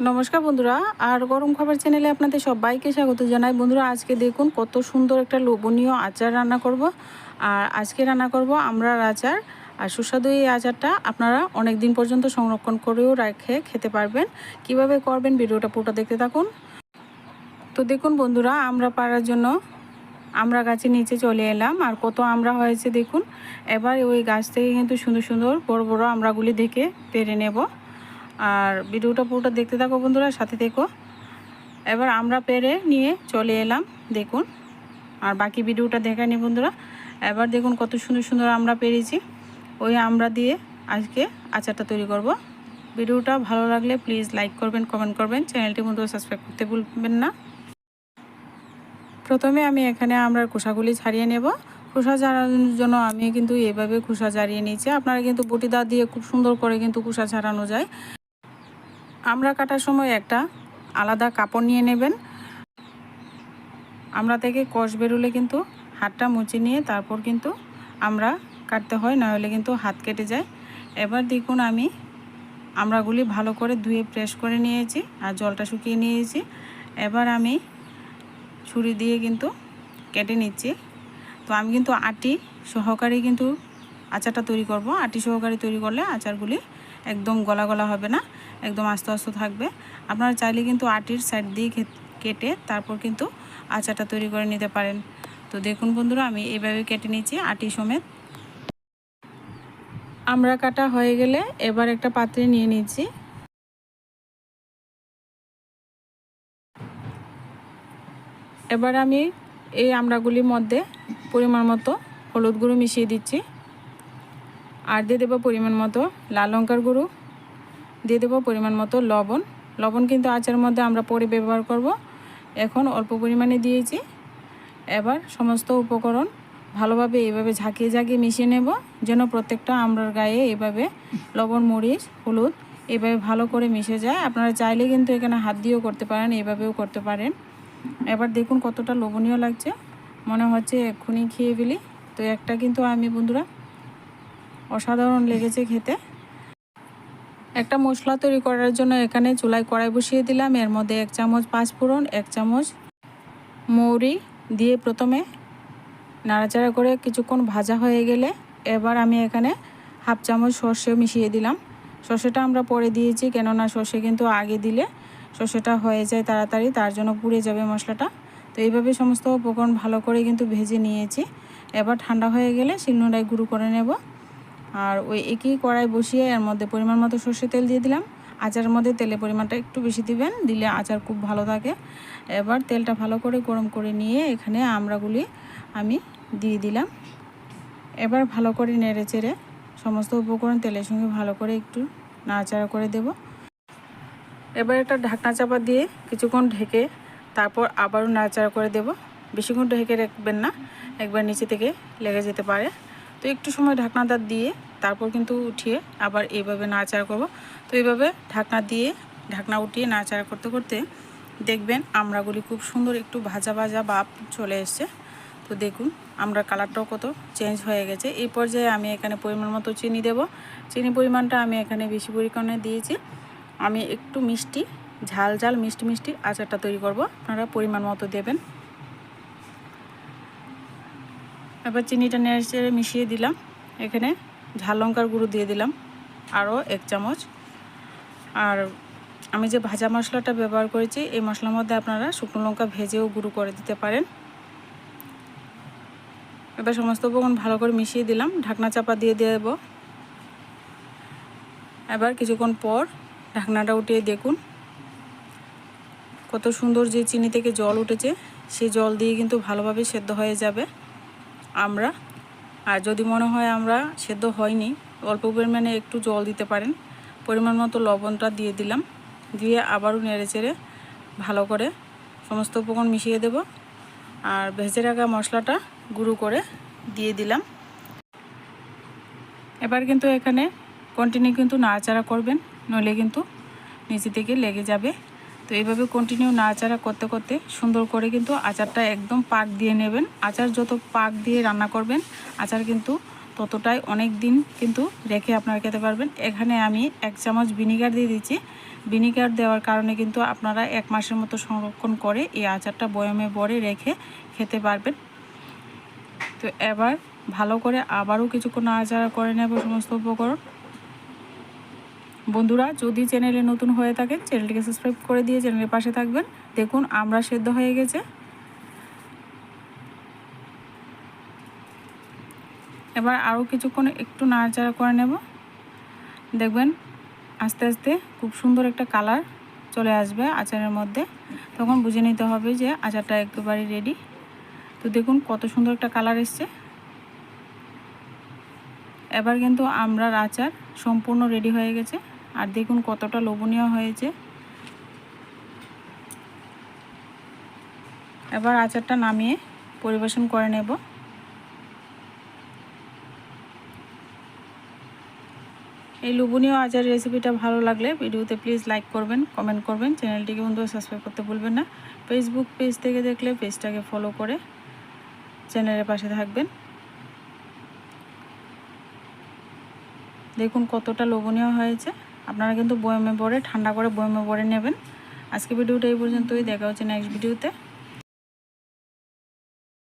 নমস্কার বন্ধুরা, আর গরম খাবার চ্যানেলে আপনাদের সবাইকে স্বাগত জানাই। বন্ধুরা, আজকে দেখুন কত সুন্দর একটা লোভনীয় আচার রান্না করব। আর আজকে রান্না করব আমড়ার আচার। আর সুস্বাদু এই আচারটা আপনারা অনেক দিন পর্যন্ত সংরক্ষণ করেও রেখে খেতে পারবেন। কিভাবে করবেন ভিডিওটা পুরোটা দেখতে থাকুন। তো দেখুন বন্ধুরা, আমরা পাড়ার জন্য আমরা গাছের নিচে চলে এলাম। আর কত আমরা হয়েছে দেখুন। এবার ওই গাছ থেকে কিন্তু সুন্দর সুন্দর বড় বড় আমড়াগুলি দেখে পেরে নেব। আর ভিডিওটা পুরোটা দেখতে থাকো বন্ধুরা, সাথে দেখো। এবার আমরা পেরে নিয়ে চলে এলাম দেখুন। আর বাকি ভিডিওটা দেখায়নি বন্ধুরা। এবার দেখুন কত সুন্দর সুন্দর আমরা পেরেছি। ওই আমরা দিয়ে আজকে আচারটা তৈরি করব। ভিডিওটা ভালো লাগলে প্লিজ লাইক করবেন, কমেন্ট করবেন, চ্যানেলটি বন্ধুরা সাবস্ক্রাইব করতে ভুলবেন না। প্রথমে আমি এখানে আমরার খোসাগুলি ছাড়িয়ে নেব। খোসা ছাড়ানোর জন্য আমি কিন্তু এইভাবে খোসা ছাড়িয়ে নিয়েছি। আপনারা কিন্তু বটি দা দিয়ে খুব সুন্দর করে কিন্তু খোসা ছাড়ানো যায়। আমরা কাটার সময় একটা আলাদা কাপড় নিয়ে নেবেন। আমরা থেকে কষ বেরোলে কিন্তু হাতটা মুছে নিয়ে তারপর কিন্তু আমরা কাটতে হয়, না হলে কিন্তু হাত কেটে যায়। এবার দেখুন আমি আমড়াগুলি ভালো করে ধুয়ে প্রেস করে নিয়েছি আর জলটা শুকিয়ে নিয়েছি। এবার আমি ছুরি দিয়ে কিন্তু কেটে নিচ্ছি। তো আমি কিন্তু আটি সহকারে কিন্তু আচারটা তৈরি করব। আটি সহকারে তৈরি করলে আচারগুলি একদম গলা গলা হবে না, একদম আস্তে আস্তে থাকবে। আপনারা চাইলে কিন্তু আটির সাইড দিয়ে কেটে তারপর কিন্তু আচারটা তৈরি করে নিতে পারেন। তো দেখুন বন্ধুরা, আমি এইভাবে কেটে নিচ্ছি আটি সমেত। আমরা কাটা হয়ে গেলে এবার একটা পাত্রে নিয়ে নিচ্ছি। এবার আমি এই আমড়াগুলির মধ্যে পরিমাণ মতো হলুদ গুঁড়ো মিশিয়ে দিচ্ছি। আর দিয়ে দেবো পরিমাণ মতো লাল লঙ্কার গুঁড়ো, দিয়ে দেবো পরিমাণ মতো লবণ। লবণ কিন্তু আচারের মধ্যে আমরা পরে ব্যবহার করব, এখন অল্প পরিমাণে দিয়েছি। এবার সমস্ত উপকরণ ভালোভাবে এইভাবে ঝাঁকিয়ে ঝাঁকিয়ে মিশিয়ে নেব, যেন প্রত্যেকটা আমড়ার গায়ে এইভাবে লবণ, মরিচ, হলুদ এইভাবে ভালো করে মিশে যায়। আপনারা চাইলে কিন্তু এখানে হাত দিয়েও করতে পারেন, এইভাবেও করতে পারেন। এবার দেখুন কতটা লোভনীয় লাগছে, মনে হচ্ছে এক্ষুনি খেয়ে ফেলি। তো একটা কিন্তু আমি বন্ধুরা অসাধারণ লেগেছে খেতে। একটা মশলা তৈরি করার জন্য এখানে চুলায় কড়াই বসিয়ে দিলাম। এর মধ্যে 1 চামচ পাঁচফোড়ন, 1 চামচ মৌরি দিয়ে প্রথমে নাড়াচাড়া করে কিছুক্ষণ ভাজা হয়ে গেলে এবার আমি এখানে হাফ চামচ সর্ষে মিশিয়ে দিলাম। সর্ষেটা আমরা পরে দিয়েছি, কেননা সর্ষে কিন্তু আগে দিলে সর্ষেটা হয়ে যায় তাড়াতাড়ি, তার জন্য পুড়ে যাবে মশলাটা। তো এইভাবে সমস্ত উপকরণ ভালো করে কিন্তু ভেজে নিয়েছি। এবার ঠান্ডা হয়ে গেলে শিলনোড়ায় গুঁড়ো করে নেব। আর ওই একই কড়াই বসিয়ে এর মধ্যে পরিমাণ মতো সর্ষে তেল দিয়ে দিলাম। আচারের মধ্যে তেলের পরিমাণটা একটু বেশি দিবেন, দিলে আচার খুব ভালো থাকে। এবার তেলটা ভালো করে গরম করে নিয়ে এখানে আমড়াগুলি আমি দিয়ে দিলাম। এবার ভালো করে নেড়ে চেড়ে সমস্ত উপকরণ তেলের সঙ্গে ভালো করে একটু নাড়াচাড়া করে দেব। এবার একটা ঢাকনা চাপা দিয়ে কিছুক্ষণ ঢেকে তারপর আবারও নাড়াচাড়া করে দেব। বেশিক্ষণ ঢেকে রাখবেন না, একবার নিচে থেকে লেগে যেতে পারে। তো একটু সময় ঢাকনাটা দিয়ে তারপর কিন্তু উঠিয়ে আবার এইভাবে নাড়াচাড়া করব। তো এইভাবে ঢাকনা উঠিয়ে নাড়াচাড়া করতে করতে দেখবেন আমড়াগুলি খুব সুন্দর একটু ভাজা ভাজা ভাব চলে এসছে। তো দেখুন আমড়ার কালারটাও কত চেঞ্জ হয়ে গেছে। এই পর্যায়ে আমি এখানে পরিমাণ মতো চিনি দেব। চিনি পরিমাণটা আমি এখানে বেশি পরিমাণে দিয়েছি। আমি একটু মিষ্টি, ঝাল ঝাল মিষ্টি মিষ্টি আচারটা তৈরি করব, আপনারা পরিমাণ মতো দেবেন। এবার চিনিটা নেড়ে চেড়ে মিশিয়ে দিলাম। এখানে ঝাল লঙ্কার গুঁড়ো দিয়ে দিলাম আরও 1 চামচ। আর আমি যে ভাজা মশলাটা ব্যবহার করেছি এই মশলার মধ্যে আপনারা শুকনো লঙ্কা ভেজেও গুঁড়ো করে দিতে পারেন। এবার সমস্ত উপকরণ ভালো করে মিশিয়ে দিলাম, ঢাকনা চাপা দিয়ে দেব। এবার কিছুক্ষণ পর ঢাকনাটা উঠিয়ে দেখুন কত সুন্দর যে চিনি থেকে জল উঠেছে, সেই জল দিয়ে কিন্তু ভালোভাবে সেদ্ধ হয়ে যাবে আমরা। আর যদি মনে হয় আমরা সেদ্ধ হয়নি, অল্প পরিমাণে একটু জল দিতে পারেন। পরিমাণ মতো লবণটা দিয়ে দিলাম, দিয়ে আবারও নেড়ে চেড়ে ভালো করে সমস্ত উপকরণ মিশিয়ে দেব। আর ভেজে রাখা মশলাটা গুঁড়ো করে দিয়ে দিলাম। এবার কিন্তু এখানে কন্টিনিউ কিন্তু নাড়াচাড়া করবেন, নইলে কিন্তু নিচে থেকে লেগে যাবে। তো এইভাবে কন্টিনিউ নাড়াচাড়া করতে করতে সুন্দর করে কিন্তু আচারটা একদম পাক দিয়ে নেবেন। আচার যত পাক দিয়ে রান্না করবেন আচার কিন্তু ততটাই অনেক দিন কিন্তু রেখে আপনারা খেতে পারবেন। এখানে আমি 1 চামচ ভিনিগার দিয়ে দিচ্ছি। ভিনিগার দেওয়ার কারণে কিন্তু আপনারা 1 মাসের মতো সংরক্ষণ করে এই আচারটা বয়মে ভরে রেখে খেতে পারবেন। তো এবার ভালো করে আবারও কিছুক্ষণ নাড়াচাড়া করে নেব সমস্ত উপকরণ। বন্ধুরা, যদি চ্যানেলে নতুন হয়ে থাকে চ্যানেলটিকে সাবস্ক্রাইব করে দিয়ে চ্যানেলের পাশে থাকবেন। দেখুন আমরা সেদ্ধ হয়ে গেছে। এবার আরও কিছুক্ষণ একটু নাড়াচাড়া করে নেব। দেখবেন আস্তে আস্তে খুব সুন্দর একটা কালার চলে আসবে আচারের মধ্যে, তখন বুঝে নিতে হবে যে আচারটা একেবারে রেডি। তো দেখুন কত সুন্দর একটা কালার এসছে। এবার কিন্তু আমড়ার আচার সম্পূর্ণ রেডি হয়ে গেছে। আর দেখুন কতটা লোভনীয় হয়েছে। এবার আচারটা নামিয়ে পরিবেশন করে নেব। এই লোভনীয় আচার রেসিপিটা ভালো লাগলে ভিডিওতে প্লিজ লাইক করবেন, কমেন্ট করবেন। চ্যানেলটিকে বন্ধু সাবস্ক্রাইব করতে ভুলবেন না। ফেসবুক পেজ থেকে দেখলে পেজটাকে ফলো করে চ্যানেলের পাশে থাকবেন। দেখুন কতটা লোভনীয় হয়েছে। আপনারা কিন্তু বয়মে ভরে ঠান্ডা করে বয়মে ভরে নেবেন। আজকে ভিডিওটা এই পর্যন্তই, দেখা হচ্ছে নেক্সট ভিডিওতে।